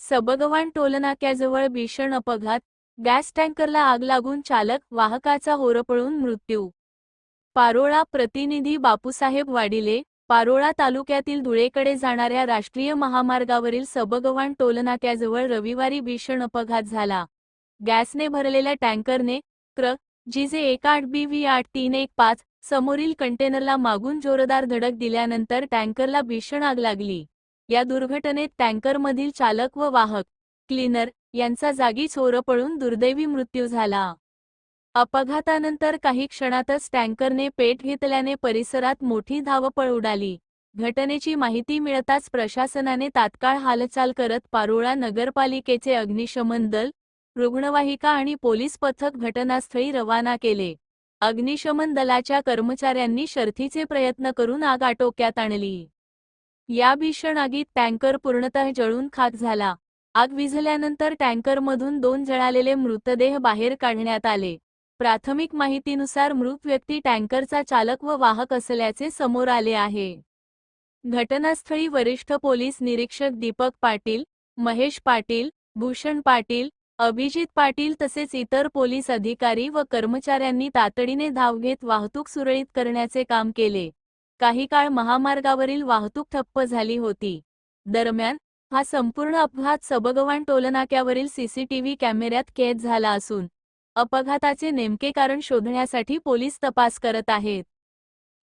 सबगवान टोलनाक्याजवळ भीषण अपघात, गॅस टँकरला आग लागून चालक वाहकाचा होरपळून मृत्यू. पारोळा. प्रतिनिधी बापूसाहेब वाडिले. पारोळा तालुक्यातील धुळेकडे जाणाऱ्या राष्ट्रीय महामार्गावरील सबगवान टोलनाक्याजवळ रविवारी भीषण अपघात झाला. गॅसने भरलेल्या टँकरने क्र. GJ 18BV8315 समोरील कंटेनरला मागून जोरदार धडक दिल्यानंतर टँकरला भीषण आग लागली. या दुर्घटनेत टँकरमधील चालक व वाहक क्लीनर यांचा जागीच होरपळून दुर्दैवी मृत्यू झाला. अपघातानंतर काही क्षणातच टँकरने पेट घेतल्याने परिसरात मोठी धावपळ उडाली. घटनेची माहिती मिळताच प्रशासनाने तात्काळ हालचाल करत पारोळा नगरपालिकेचे अग्निशमन दल, रुग्णवाहिका आणि पोलीस पथक घटनास्थळी रवाना केले. अग्निशमन दलाच्या कर्मचाऱ्यांनी शर्थीचे प्रयत्न करून आग आटोक्यात आणली. या भीषण आगीत टँकर पूर्णतः जळून खाक झाला. आग विझल्यानंतर टँकरमधून 2 जळालेले मृतदेह बाहेर काढण्यात आले. प्राथमिक माहितीनुसार मृत व्यक्ती टँकरचा चालक व वाहक असल्याचे समोर आले आहे. घटनास्थळी वरिष्ठ पोलीस निरीक्षक दीपक पाटील, महेश पाटील, भूषण पाटील, अभिजित पाटील तसेच इतर पोलीस अधिकारी व कर्मचाऱ्यांनी तातडीने धाव घेत वाहतूक सुरळीत करण्याचे काम केले. काही काळ महामार्गावरील वाहतूक ठप्प झाली होती. दरम्यान, हा संपूर्ण अपघात सबगवान टोलनाक्यावरील CCTV कॅमेऱ्यात कैद झाला असून अपघाताचे नेमके कारण शोधण्यासाठी पोलीस तपास करत आहेत.